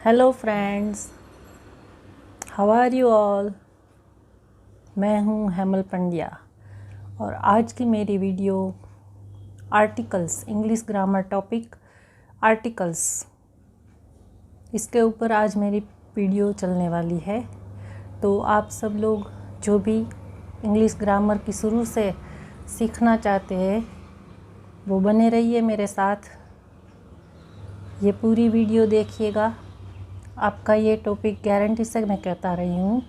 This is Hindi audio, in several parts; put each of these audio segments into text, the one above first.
Hello friends, how are you all. मैं हूँ हेमल पंड्या और आज की मेरी video articles, English grammar topic articles, इसके ऊपर आज मेरी वीडियो चलने वाली है। तो आप सब लोग जो भी इंग्लिश ग्रामर की शुरू से सीखना चाहते हैं वो बने रहिए मेरे साथ, ये पूरी वीडियो देखिएगा। आपका ये टॉपिक गारंटी से मैं कहता रही हूँ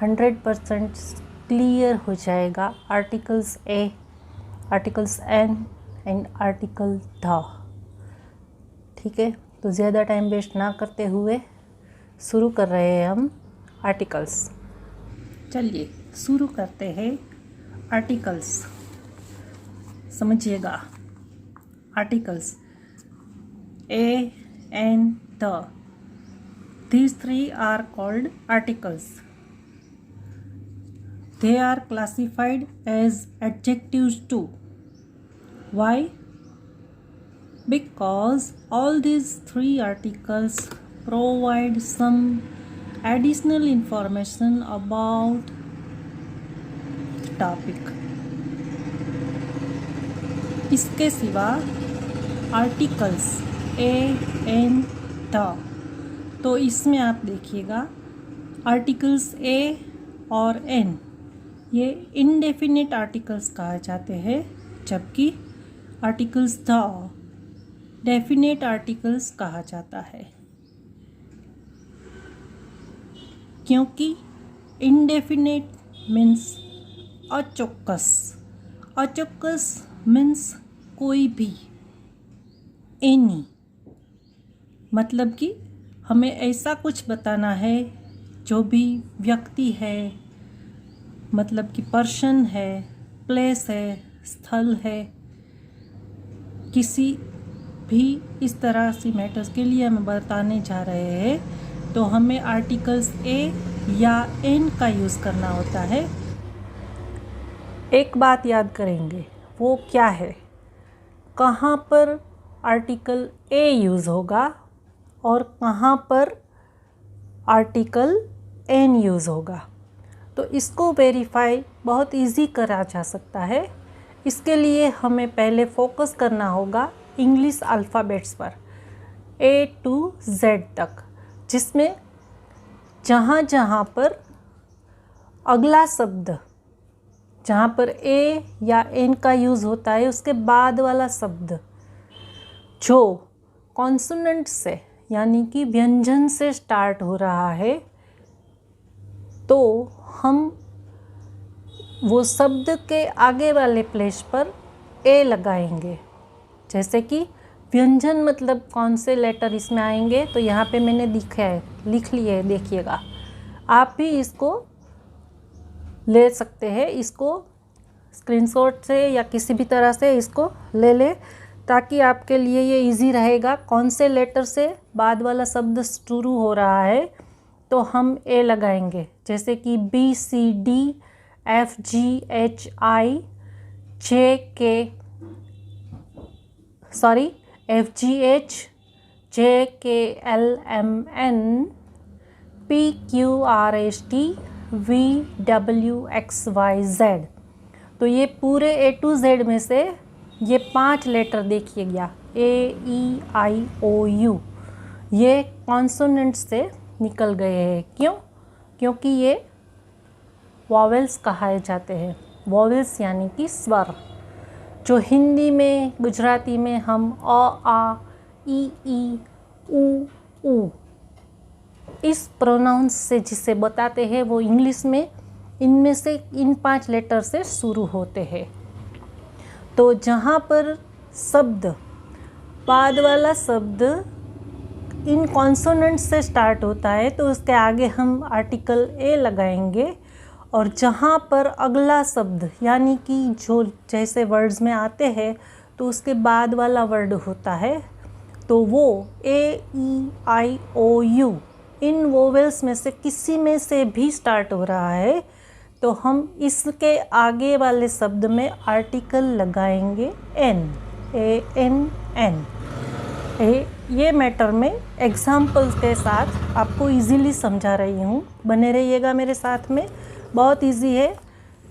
100% क्लियर हो जाएगा। Articles a, articles an and article the. ठीक है, तो ज़्यादा टाइम वेस्ट ना करते हुए शुरू कर रहे हैं हम आर्टिकल्स। चलिए शुरू करते हैं आर्टिकल्स। समझिएगा, articles a an the, these three are called articles. They are classified as adjectives too. Why? Because all these three articles provide some additional information about the topic. इसके सिवा आर्टिकल्स ए एन द, तो इसमें आप देखिएगा आर्टिकल्स ए और एन ये इनडेफिनिट आर्टिकल्स कहा जाते हैं, जबकि आर्टिकल्स द डेफिनेट आर्टिकल्स कहा जाता है। क्योंकि इनडेफिनेट मीन्स अचौक्कस, अचौक्कस मीन्स कोई भी, एनी, मतलब कि हमें ऐसा कुछ बताना है जो भी व्यक्ति है, मतलब कि पर्सन है, प्लेस है, स्थल है, किसी भी इस तरह से मैटर्स के लिए हम बताने जा रहे हैं, तो हमें आर्टिकल्स ए या एन का यूज़ करना होता है। एक बात याद करेंगे, वो क्या है, कहाँ पर आर्टिकल ए यूज़ होगा और कहाँ पर आर्टिकल एन यूज़ होगा। तो इसको वेरीफाई बहुत इजी करा जा सकता है। इसके लिए हमें पहले फोकस करना होगा इंग्लिश अल्फ़ाबेट्स पर, ए टू जेड तक, जिसमें जहाँ जहाँ पर अगला शब्द, जहाँ पर ए या एन का यूज़ होता है, उसके बाद वाला शब्द जो कॉन्सोनेंट से यानी कि व्यंजन से स्टार्ट हो रहा है, तो हम वो शब्द के आगे वाले प्लेस पर ए लगाएंगे। जैसे कि व्यंजन मतलब कौन से लेटर इसमें आएंगे, तो यहाँ पे मैंने लिख लिए है, देखिएगा। आप भी इसको ले सकते हैं, इसको स्क्रीनशॉट से या किसी भी तरह से इसको ले लें, ताकि आपके लिए ये इजी रहेगा। कौन से लेटर से बाद वाला शब्द शुरू हो रहा है तो हम ए लगाएंगे, जैसे कि B C D F G H I J K, sorry F G H J K L M N P Q R S T V W X Y Z. तो ये पूरे ए टू जेड में से ये 5 लेटर देखिए गया, ए ई आई ओ यू, ये कॉन्सोनेंट से निकल गए हैं। क्यों? क्योंकि ये वॉवेल्स कहाए जाते हैं। वॉवेल्स यानी कि स्वर, जो हिंदी में, गुजराती में हम अ आ ई उ ऊ इस प्रोनाउंस से जिसे बताते हैं, वो इंग्लिश में इनमें से इन 5 लेटर से शुरू होते हैं। तो जहाँ पर शब्द, बाद वाला शब्द इन कॉन्सोनेंट से स्टार्ट होता है, तो उसके आगे हम आर्टिकल ए लगाएंगे। और जहाँ पर अगला शब्द, यानी कि जो जैसे वर्ड्स में आते हैं तो उसके बाद वाला वर्ड होता है, तो वो ए ई आई ओ यू इन वोवेल्स में से किसी में से भी स्टार्ट हो रहा है, तो हम इसके आगे वाले शब्द में आर्टिकल लगाएंगे एन, ए एन एन। ये मैटर में एग्जाम्पल्स के साथ आपको इजीली समझा रही हूँ, बने रहिएगा मेरे साथ में। बहुत इजी है,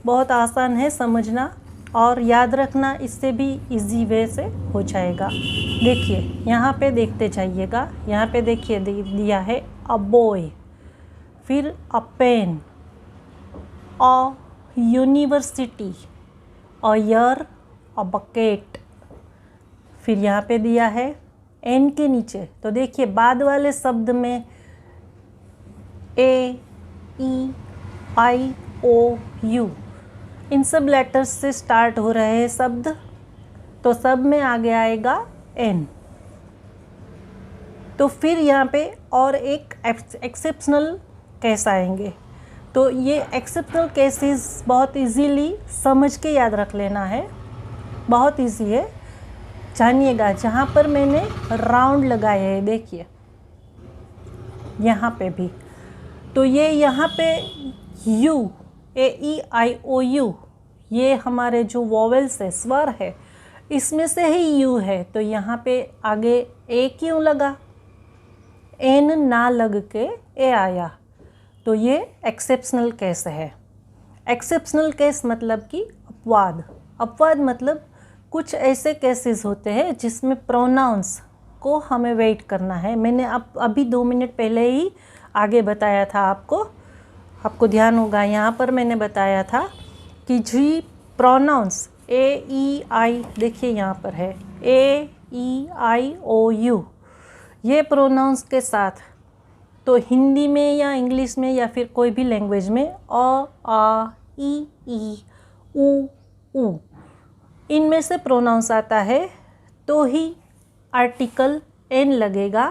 बहुत आसान है समझना और याद रखना, इससे भी इजी वे से हो जाएगा। देखिए यहाँ पे देखते जाइएगा, यहाँ पे देखिए दिया है अ बॉय, फिर a pen, a university, a year, a bucket, फिर यहाँ पे दिया है एन के नीचे। तो देखिए बाद वाले शब्द में ए, ई, आई, ओ, यू, इन सब लेटर्स से स्टार्ट हो रहे हैं शब्द, तो सब में आगे आएगा एन। तो फिर यहाँ पे और एक एक्सेप्शनल केस आएंगे। तो ये एक्सेप्शनल केसेस बहुत इजीली समझ के याद रख लेना है, बहुत इजी है। जानिएगा, जहाँ पर मैंने राउंड लगाए हैं देखिए यहाँ पे भी, तो ये यहाँ पे you, A, E, I, O, you, ये हमारे जो वॉवेल्स है, स्वर है, इसमें से ही यू है। तो यहाँ पे आगे ए क्यों लगा, एन ना लग के ए आया, तो ये एक्सेप्शनल केस है। एक्सेप्शनल केस मतलब कि अपवाद। अपवाद मतलब कुछ ऐसे केसेस होते हैं जिसमें प्रोनाउंस को हमें वेट करना है। मैंने अभी 2 मिनट पहले ही आगे बताया था आपको ध्यान होगा, यहाँ पर मैंने बताया था कि जी प्रोनाउंस ए, ई, आई, देखिए यहाँ पर है ए, ई, आई, ओ, यू, ये प्रोनाउंस के साथ, तो हिंदी में या इंग्लिश में या फिर कोई भी लैंग्वेज में अ, आ, ई, उ, इनमें से प्रोनाउंस आता है तो ही आर्टिकल एन लगेगा।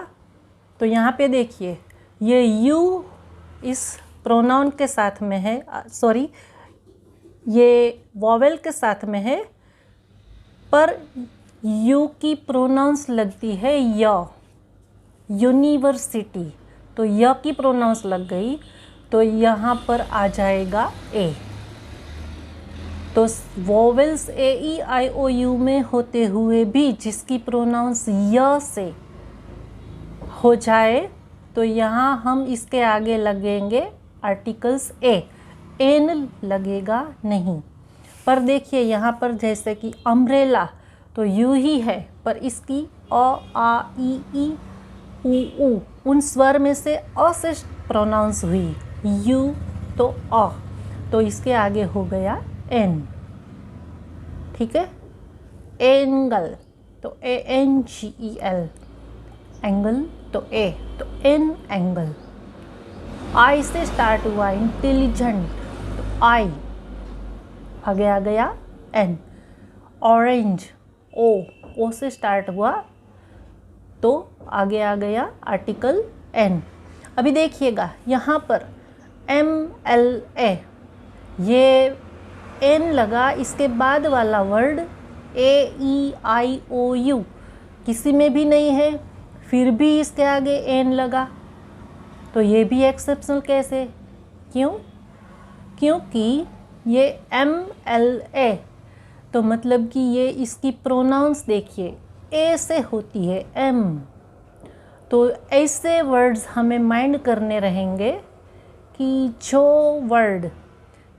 तो यहाँ पे देखिए ये यू इस प्रोनाउन के साथ में है, सॉरी ये वॉवेल के साथ में है, पर यू की प्रोनाउंस लगती है य, यूनिवर्सिटी, तो य की प्रोनाउंस लग गई, तो यहाँ पर आ जाएगा ए। तो vowels A, E, I, O, you में होते हुए भी जिसकी प्रोनाउंस य से हो जाए, तो यहाँ हम इसके आगे लगेंगे आर्टिकल्स ए, एन लगेगा नहीं। पर देखिए यहाँ पर जैसे कि अम्ब्रेला, तो यू ही है, पर इसकी अ, आ, ई, उ, उन स्वर में से अ से प्रोनाउंस हुई, यू तो अ, तो इसके आगे हो गया एन। ठीक है, एंगल तो ए, एन, जी, ई, एल, एंगल तो ए, तो एन एंगल। आई से स्टार्ट हुआ इंटेलिजेंट, तो आई, आगे आ गया एन। ऑरेंज, ओ से स्टार्ट हुआ, तो आगे आ गया आर्टिकल एन। अभी देखिएगा यहाँ पर एम, एल, ए, ये एन लगा, इसके बाद वाला word a, E, I, O, you किसी में भी नहीं है, फिर भी इसके आगे एन लगा, तो ये भी एक्सेप्शनल केस है। क्यों? क्योंकि ये एम, एल, ए, तो मतलब कि ये इसकी प्रोनाउंस देखिए ए से होती है एम। तो ऐसे वर्ड्स हमें माइंड करने रहेंगे कि जो वर्ड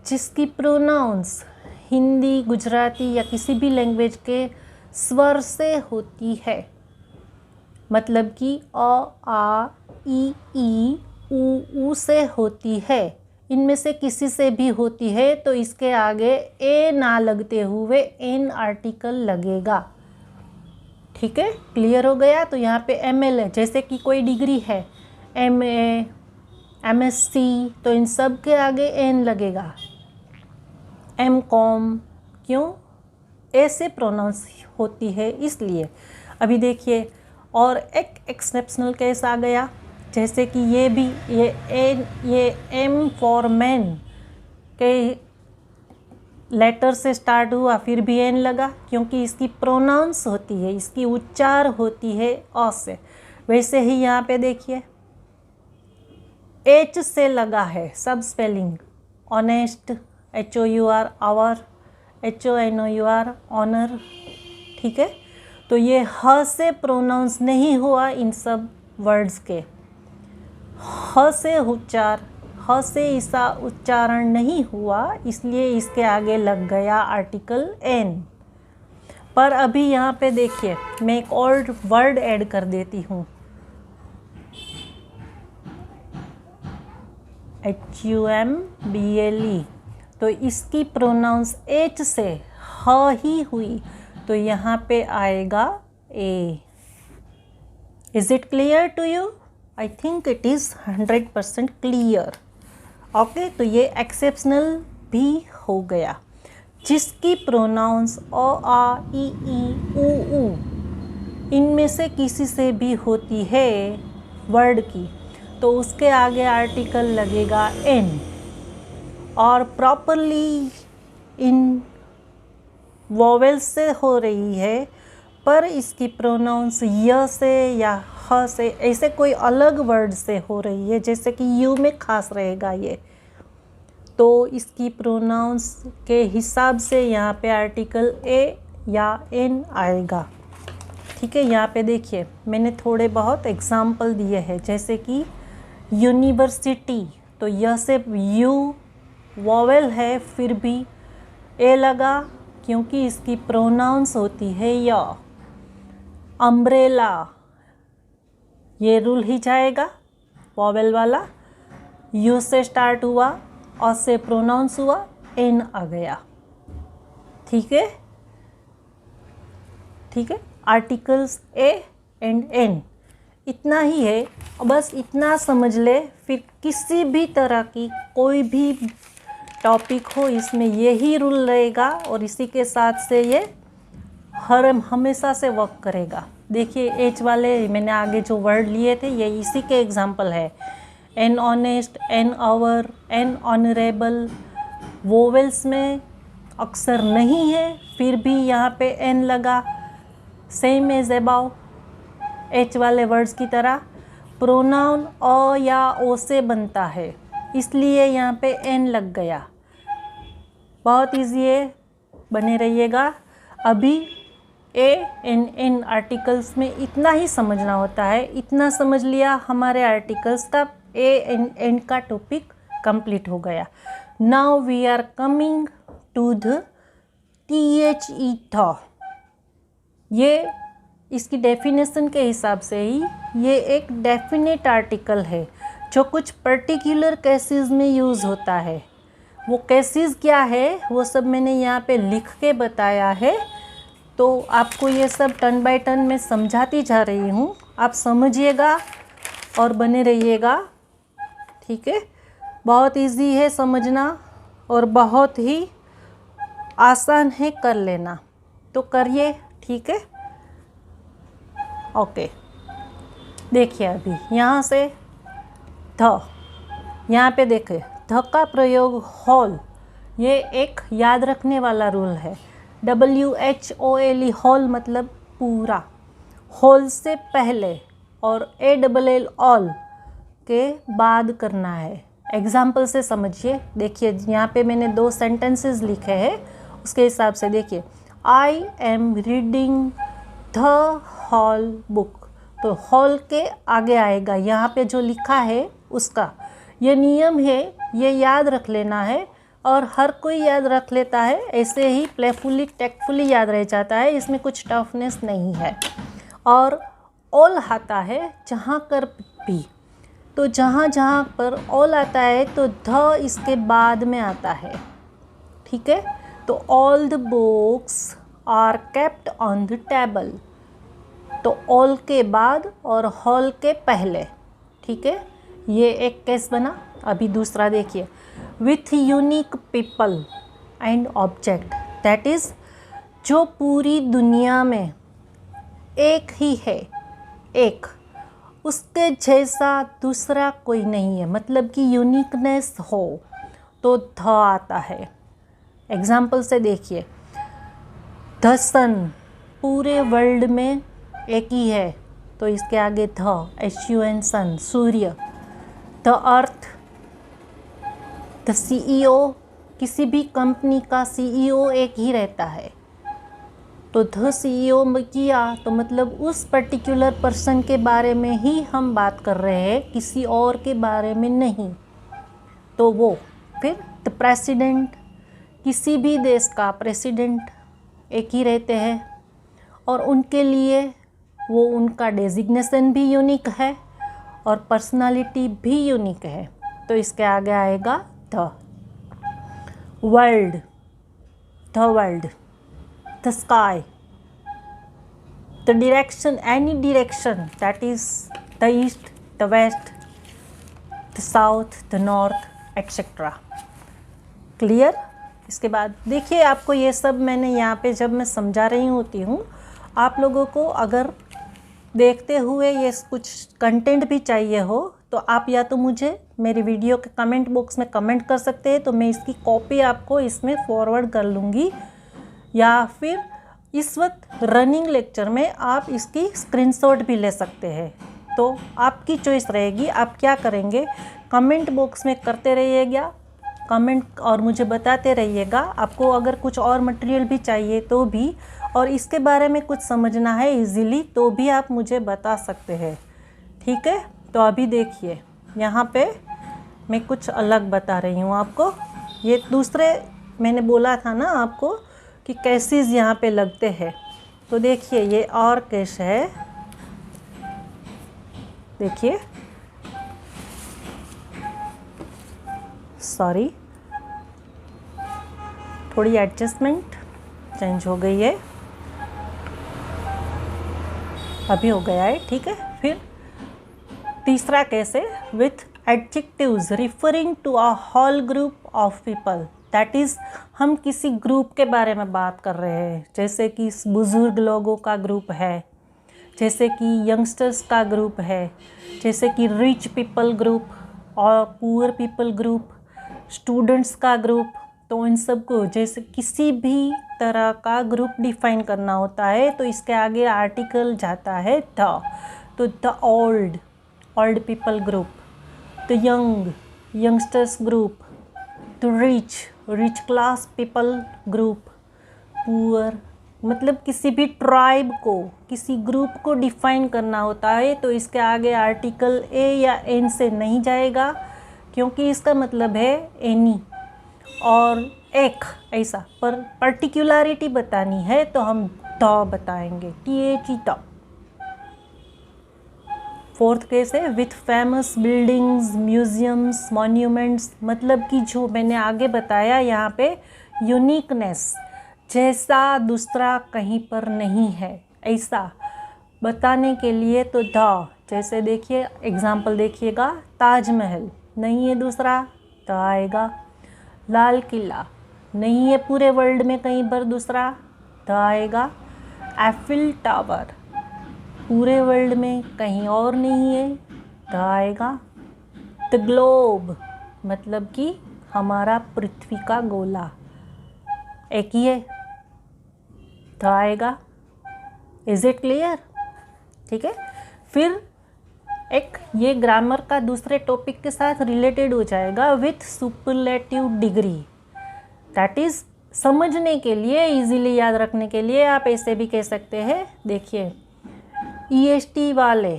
जिसकी प्रोनाउंस हिंदी, गुजराती या किसी भी लैंग्वेज के स्वर से होती है, मतलब कि अ, आ, ई, उ से होती है, इनमें से किसी से भी होती है, तो इसके आगे ए ना लगते हुए एन आर्टिकल लगेगा। ठीक है, क्लियर हो गया। तो यहाँ पे एम, एल है, जैसे कि कोई डिग्री है MA, MSc, तो इन सब के आगे एन लगेगा। MCom, क्यों? ए से प्रोनाउंस होती है इसलिए। अभी देखिए और एक एक्सेप्शनल केस आ गया, जैसे कि ये भी ये एम फॉर मैन के लेटर से स्टार्ट हुआ, फिर भी एन लगा, क्योंकि इसकी प्रोनाउंस होती है, इसकी उच्चार होती है अ से। वैसे ही यहाँ पे देखिए एच से लगा है सब spelling, honest, HOUR, hour, HONOUR, honour. ठीक है, तो ये ह से प्रोनाउंस नहीं हुआ इन सब वर्ड्स के। ह से इसका उच्चारण नहीं हुआ, इसलिए इसके आगे लग गया आर्टिकल एन। पर अभी यहाँ पे देखिए, मैं एक और वर्ड ऐड कर देती हूँ, HUMBLE। तो इसकी प्रोनाउंस एच से ह ही हुई, तो यहाँ पे आएगा A. Is it clear to you? I think it is 100% clear. Okay, तो ये एक्सेप्शनल भी हो गया। जिसकी प्रोनाउंस अ, आ, ई, ऊ इनमें से किसी से भी होती है वर्ड की, तो उसके आगे आर्टिकल लगेगा एन, और प्रॉपरली इन वोवेल्स से हो रही है, पर इसकी प्रोनाउंस य से या ह से, ऐसे कोई अलग वर्ड से हो रही है, जैसे कि यू में खास रहेगा ये, तो इसकी प्रोनाउंस के हिसाब से यहाँ पे आर्टिकल ए या एन आएगा। ठीक है, यहाँ पे देखिए मैंने थोड़े बहुत एग्जाम्पल दिए हैं, जैसे कि यूनिवर्सिटी, तो यह से यू वोवेल है, फिर भी ए लगा क्योंकि इसकी प्रोनाउंस होती है य। अम्ब्रेला, ये रूल ही जाएगा वोवेल वाला, यू से स्टार्ट हुआ, अ से प्रोनाउंस हुआ, एन आ गया। ठीक है, ठीक है, आर्टिकल्स ए एंड एन, इतना ही है, बस इतना समझ ले। फिर किसी भी तरह की कोई भी टॉपिक हो, इसमें यही रूल रहेगा और इसी के साथ से ये हमेशा से वर्क करेगा। देखिए एच वाले मैंने आगे जो वर्ड लिए थे, ये इसी के एग्जाम्पल है। An honest, an hour, N honourable, vowels में अक्सर नहीं है, फिर भी यहाँ पे एन लगा। सेम एज अबाउ, एच वाले वर्ड्स की तरह प्रोनाउन अ या ओ से बनता है, इसलिए यहाँ पे एन लग गया। बहुत इजी है, बने रहिएगा। अभी ए एन एन आर्टिकल्स में इतना ही समझना होता है, इतना समझ लिया, हमारे आर्टिकल्स का ए एन एन का टॉपिक कंप्लीट हो गया। Now we are coming to the THE the. ये इसकी डेफिनेशन के हिसाब से ही ये एक डेफिनेट आर्टिकल है, जो कुछ पर्टिकुलर केसेस में यूज़ होता है। वो केसेस क्या है वो सब मैंने यहाँ पे लिख के बताया है, तो आपको ये सब टर्न बाय टर्न में समझाती जा रही हूँ, आप समझिएगा और बने रहिएगा। ठीक है, बहुत इजी है समझना और बहुत ही आसान है कर लेना, तो करिए। ठीक है, ओके। देखिए अभी यहाँ से ध, यहाँ पे देखें ध का प्रयोग हॉल, ये एक याद रखने वाला रूल है। WHOLE, हॉल मतलब पूरा, होल से पहले और ALL ऑल के बाद करना है। एग्जाम्पल से समझिए, देखिए यहाँ पे मैंने 2 सेंटेंसेस लिखे हैं, उसके हिसाब से देखिए। I am reading the hall book, तो हॉल के आगे आएगा यहाँ पे जो लिखा है उसका। ये नियम है, ये याद रख लेना है, और हर कोई याद रख लेता है, ऐसे ही प्लेफुली टेक्टफुली याद रह जाता है, इसमें कुछ टफनेस नहीं है। और ऑल आता है जहाँ कर भी, तो जहाँ जहाँ पर ऑल आता है तो ध इसके बाद में आता है। ठीक है, तो all the books are kept on the table, तो ऑल के बाद और हॉल के पहले। ठीक है, ये एक केस बना। अभी दूसरा देखिए, with unique people and object, that is जो पूरी दुनिया में एक ही है, एक उसके जैसा दूसरा कोई नहीं है, मतलब कि यूनिकनेस हो, तो ध आता है। एग्जाम्पल से देखिए, द सन पूरे वर्ल्ड में एक ही है, तो इसके आगे ध, HUN सन, सूर्य। द अर्थ, द CEO, किसी भी कंपनी का CEO एक ही रहता है। तो द CEO में किया तो मतलब उस पर्टिकुलर पर्सन के बारे में ही हम बात कर रहे हैं, किसी और के बारे में नहीं। तो वो फिर द प्रेसिडेंट, किसी भी देश का प्रेसिडेंट एक ही रहते हैं और उनके लिए वो उनका डेजिग्नेशन भी यूनिक है और पर्सनालिटी भी यूनिक है। तो इसके आगे आएगा the world, the world, the sky, the direction, any direction, that is the east, the west, the south, the north etcetera. Clear? इसके बाद देखिए, आपको ये सब मैंने यहाँ पे जब मैं समझा रही होती हूँ, आप लोगों को अगर देखते हुए ये कुछ कंटेंट भी चाहिए हो तो आप या तो मुझे मेरी वीडियो के कमेंट बॉक्स में कमेंट कर सकते हैं, तो मैं इसकी कॉपी आपको इसमें फॉरवर्ड कर लूँगी, या फिर इस वक्त रनिंग लेक्चर में आप इसकी स्क्रीनशॉट भी ले सकते हैं। तो आपकी चॉइस रहेगी, आप क्या करेंगे, कमेंट बॉक्स में करते रहिएगा कमेंट और मुझे बताते रहिएगा। आपको अगर कुछ और मटेरियल भी चाहिए तो भी, और इसके बारे में कुछ समझना है इजीली तो भी आप मुझे बता सकते हैं। ठीक है? तो अभी देखिए, यहाँ पे मैं कुछ अलग बता रही हूँ आपको। ये दूसरे मैंने बोला था ना आपको कि कैसेस यहाँ पे लगते हैं। तो देखिए, ये और केस है, देखिए, सॉरी, थोड़ी एडजस्टमेंट चेंज हो गई है, अभी हो गया है। ठीक है? फिर तीसरा केस है, with adjectives referring to a whole group of people, that is हम किसी ग्रुप के बारे में बात कर रहे हैं, जैसे कि बुज़ुर्ग लोगों का ग्रुप है, जैसे कि यंगस्टर्स का ग्रुप है, जैसे कि रिच पीपल ग्रुप और पुअर पीपल ग्रुप, स्टूडेंट्स का ग्रुप। तो इन सब को जैसे किसी भी तरह का ग्रुप डिफाइन करना होता है तो इसके आगे आर्टिकल जाता है द। तो the old, old people group, the young, youngsters group, the rich, rich class people group, poor, मतलब किसी भी ट्राइब को, किसी ग्रुप को डिफाइन करना होता है तो इसके आगे आर्टिकल ए या एन से नहीं जाएगा, क्योंकि इसका मतलब है एनी और एक, ऐसा। पर पर्टिकुलरिटी बतानी है तो हम द बताएंगे, THE द। फोर्थ केस है, with famous buildings, museums, monuments, मतलब कि जो मैंने आगे बताया यहाँ पे यूनिकनेस, जैसा दूसरा कहीं पर नहीं है, ऐसा बताने के लिए तो द। जैसे देखिए, एग्जाम्पल देखिएगा, ताजमहल नहीं है दूसरा, द आएगा। लाल किला नहीं है पूरे वर्ल्ड में कहीं पर दूसरा, द आएगा। एफिल टावर पूरे वर्ल्ड में कहीं और नहीं है, द आएगा। द ग्लोब मतलब कि हमारा पृथ्वी का गोला एक ही है, द आएगा। Is it clear? ठीक है? फिर एक ये ग्रामर का दूसरे टॉपिक के साथ रिलेटेड हो जाएगा, with superlative degree, that is समझने के लिए, इजीली याद रखने के लिए आप ऐसे भी कह सकते हैं। देखिए, EST वाले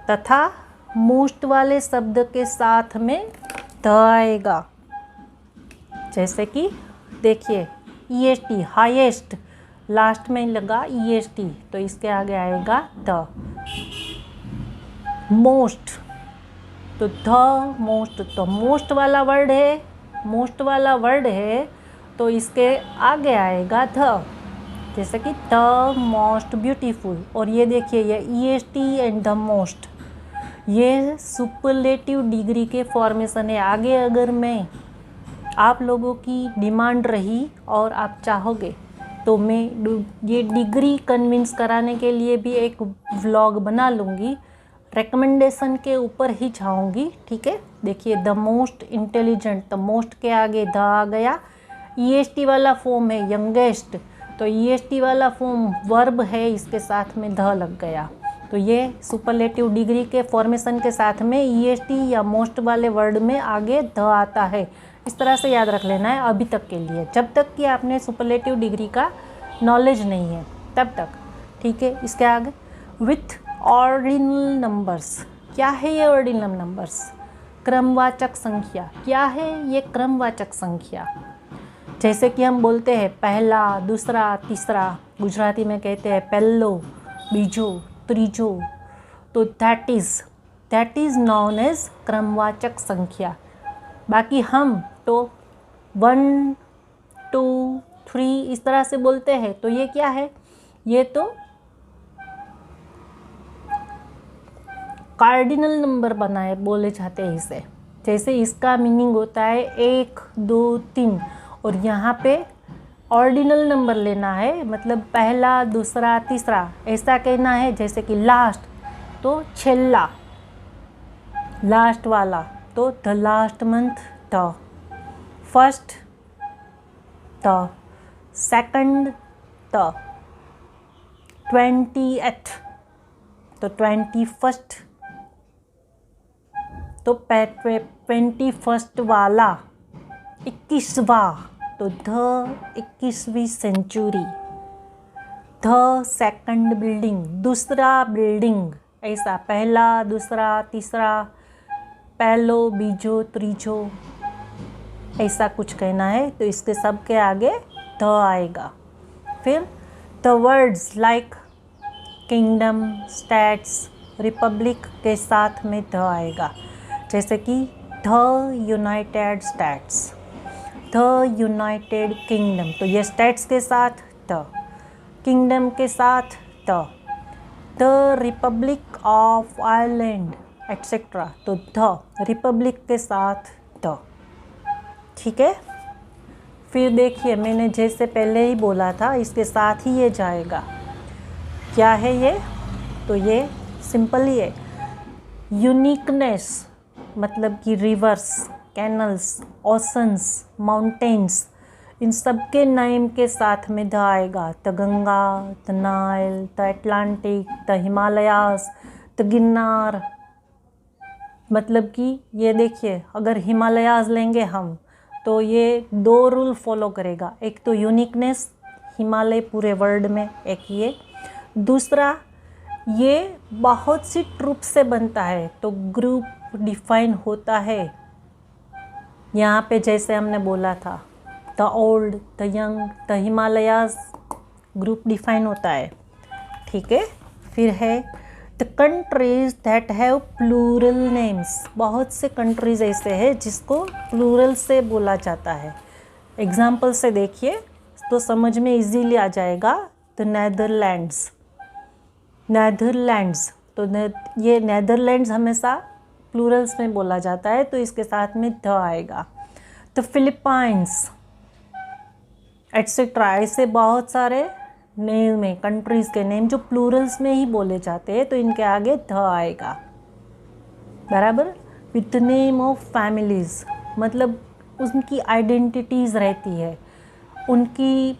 तथा मोस्ट वाले शब्द के साथ में द आएगा। जैसे कि देखिए, EST हाईएस्ट, लास्ट में लगा EST तो इसके आगे आएगा द। मोस्ट, तो द मोस्ट, तो मोस्ट वाला वर्ड है, मोस्ट वाला वर्ड है तो इसके आगे आएगा द। जैसे कि द मोस्ट ब्यूटीफुल, और ये देखिए, ये EST एंड द मोस्ट, ये सुपरलेटिव डिग्री के फॉर्मेशन है। आगे अगर मैं आप लोगों की डिमांड रही और आप चाहोगे तो मैं ये डिग्री कन्विंस कराने के लिए भी एक व्लॉग बना लूँगी, रिकमेंडेशन के ऊपर ही जाऊँगी। ठीक है? देखिए, the most intelligent, the most के आगे द आ गया। EST वाला फॉर्म है यंगेस्ट, तो EST वाला फॉर्म वर्ब है, इसके साथ में द लग गया। तो ये सुपरलेटिव डिग्री के फॉर्मेशन के साथ में EST या मोस्ट वाले वर्ड में आगे द आता है। इस तरह से याद रख लेना है अभी तक के लिए, जब तक कि आपने सुपरलेटिव डिग्री का नॉलेज नहीं है तब तक, ठीक है। इसके आगे विथ ऑर्डिनल नंबर्स, क्या है ये ऑर्डिनल नंबर्स? क्रमवाचक संख्या। क्या है ये क्रमवाचक संख्या? जैसे कि हम बोलते हैं पहला, दूसरा, तीसरा, गुजराती में कहते हैं पहलो, बीजो, त्रीजो, तो दैट इज़ नॉन एज क्रमवाचक संख्या। बाकी हम तो 1, 2, 3 इस तरह से बोलते हैं, तो ये क्या है? ये तो कार्डिनल नंबर बनाए बोले जाते हैं इसे। जैसे इसका मीनिंग होता है 1, 2, 3, और यहाँ पे ऑर्डिनल नंबर लेना है, मतलब पहला, दूसरा, तीसरा ऐसा कहना है। जैसे कि लास्ट तो छेल्ला, लास्ट वाला तो the last month, the first, the second, the 20th तो 21st, तो 21st वाला, 21वां तो द 21वीं सेंचुरी, द सेकंड बिल्डिंग, दूसरा बिल्डिंग, ऐसा पहला, दूसरा, तीसरा, पहलो, बीजो, त्रीजो, ऐसा कुछ कहना है। तो इसके सब के आगे द आएगा। फिर the words like kingdom, states, Republic के साथ में द आएगा। जैसे कि the United states, the United kingdom, तो ये स्टेट्स के साथ द, किंगडम के साथ the Republic of Ireland etcetera, तो द रिपब्लिक के साथ द, ठीक है। फिर देखिए मैंने जैसे पहले ही बोला था, इसके साथ ही ये जाएगा। क्या है ये? तो ये सिंपल ही है। यूनिकनेस मतलब कि रिवर्स, कैनल्स, ओशंस, माउंटेन्स, इन सब के नेम के साथ में द आएगा। The Ganga, the Nile, the Atlantic, the Himalayas, the Girnar. मतलब कि ये देखिए, अगर हिमालयास लेंगे हम तो ये 2 रूल फॉलो करेगा। एक तो यूनिकनेस, हिमालय पूरे वर्ल्ड में एक ये, दूसरा ये बहुत सी ट्रुप से बनता है, तो ग्रुप डिफाइन होता है। यहाँ पे जैसे हमने बोला था the old, the young, the Himalayas, group define होता है, ठीक है। फिर है the countries that have plural names. बहुत से कंट्रीज ऐसे हैं जिसको प्लूरल से बोला जाता है। एग्जाम्पल से देखिए तो समझ में इजीली आ जाएगा। द नेदरलैंड्स, नेदरलैंड्स, तो ये नेदरलैंड्स हमेशा प्लूरल्स में बोला जाता है, तो इसके साथ में द आएगा। द फिलीपाइंस एट्सेट्रा, ऐसे बहुत सारे नेम है, कंट्रीज़ के नेम जो प्लूरल्स में ही बोले जाते हैं, तो इनके आगे द आएगा, बराबर। With the name of families, मतलब उनकी आइडेंटिटीज़ रहती है, उनकी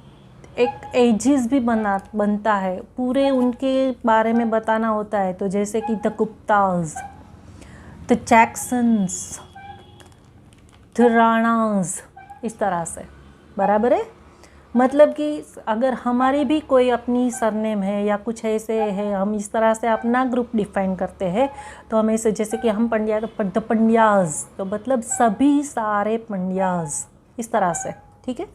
एक एजिस भी बनता है, पूरे उनके बारे में बताना होता है। तो जैसे कि द गुप्ताज, द जैक्सन्स, द राणाज, इस तरह से, बराबर है। मतलब कि अगर हमारी भी कोई अपनी सरनेम है या कुछ ऐसे है, हम इस तरह से अपना ग्रुप डिफाइन करते हैं, तो हम ऐसे जैसे कि हम पंड्या, तो द पंड्याज, तो मतलब सभी सारे पंड्याज, इस तरह से, ठीक है।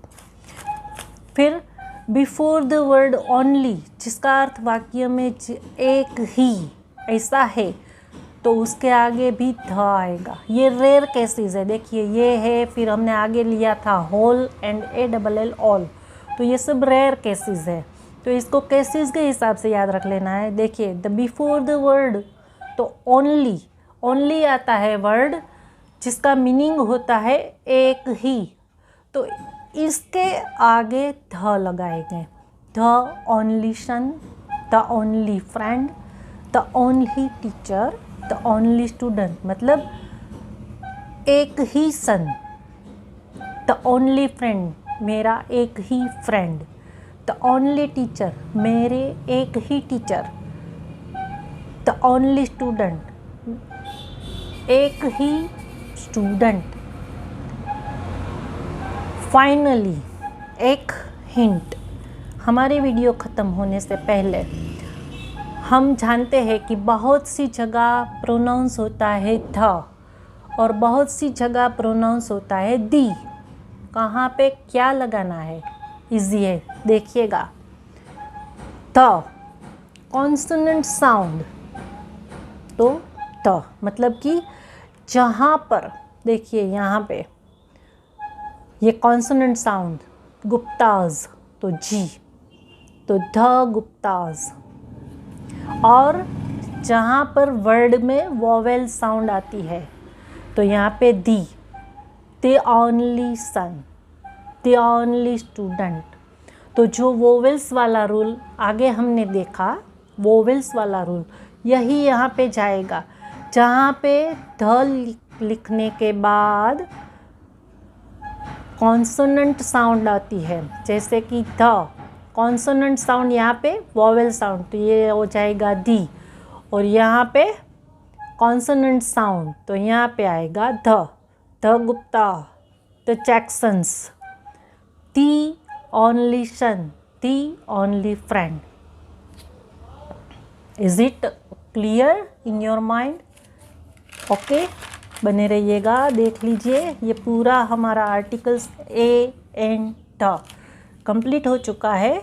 फिर बिफोर द वर्ड ओनली, जिसका अर्थ वाक्य में एक ही ऐसा है, तो उसके आगे भी ध आएगा। ये रेयर केसेस है, देखिए ये है, फिर हमने आगे लिया था होल एंड ALL ऑल, तो ये सब रेयर केसेस है, तो इसको केसेस के हिसाब से याद रख लेना है। देखिए द बिफोर द वर्ड, तो ओनली, ओनली आता है वर्ड जिसका मीनिंग होता है एक ही, तो इसके आगे ध लगाएंगे। The only son, the only friend, the only teacher, the only student, मतलब एक ही सन। द ओनली फ्रेंड, मेरा एक ही फ्रेंड। द ओनली टीचर, मेरे एक ही टीचर। द ओनली स्टूडेंट, एक ही स्टूडेंट। फाइनली, एक हिंट, हमारी वीडियो ख़त्म होने से पहले हम जानते हैं कि बहुत सी जगह प्रोनाउंस होता है ध और बहुत सी जगह प्रोनाउंस होता है दी। कहाँ पे क्या लगाना है इजी है, देखिएगा। ध कॉन्सोनेंट साउंड, तो ध मतलब कि जहाँ पर देखिए यहाँ पे ये कॉन्सोनेंट साउंड गुप्ताज, तो जी, तो ध गुप्ताज। और जहाँ पर वर्ड में वोवेल साउंड आती है तो यहाँ पे the, the only son, the only student. तो जो वोवेल्स वाला रूल आगे हमने देखा, वोवेल्स वाला रूल यही यहाँ पे जाएगा। जहाँ पे ध लिखने के बाद कॉन्सोनेंट साउंड आती है, जैसे कि ध कॉन्सोनेंट साउंड यहाँ पे वोवेल साउंड, तो ये हो जाएगा दी। और यहाँ पे कॉन्सोनेंट साउंड तो यहाँ पे आएगा the Gupta, the Jacksons, the only son, the only friend. Is it clear in your mind? Okay, बने रहिएगा, देख लीजिए। ये पूरा हमारा articles A and the complete हो चुका है।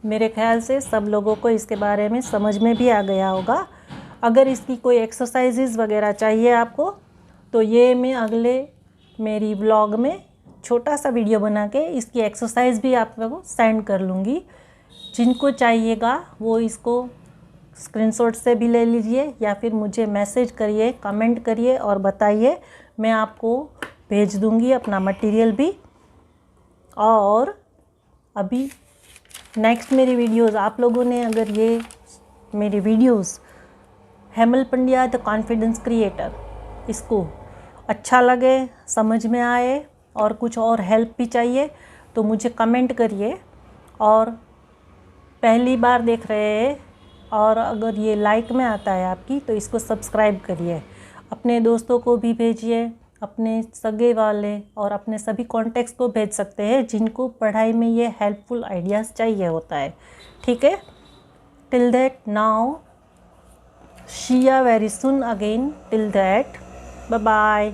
मेरे ख्याल से सब लोगों को इसके बारे में समझ में भी आ गया होगा। अगर इसकी कोई एक्सरसाइजेज वगैरह चाहिए आपको तो ये मैं अगले मेरी व्लॉग में छोटा सा वीडियो बना के इसकी एक्सरसाइज भी आप लोगों को सेंड कर लूँगी। जिनको चाहिएगा वो इसको स्क्रीनशॉट से भी ले लीजिए या फिर मुझे मैसेज करिए, कमेंट करिए और बताइए, मैं आपको भेज दूँगी अपना मटेरियल भी। और अभी नेक्स्ट मेरी वीडियोस, आप लोगों ने अगर ये मेरी videos Hemal Pandya the confidence creator इसको अच्छा लगे, समझ में आए और कुछ और हेल्प भी चाहिए तो मुझे कमेंट करिए। और पहली बार देख रहे हैं और अगर ये लाइक में आता है आपकी तो इसको सब्सक्राइब करिए, अपने दोस्तों को भी भेजिए, अपने सगे वाले और अपने सभी कॉन्टेक्ट्स को भेज सकते हैं जिनको पढ़ाई में ये हेल्पफुल आइडियाज़ चाहिए होता है। ठीक है, till that now see ya very soon again, till that bye bye.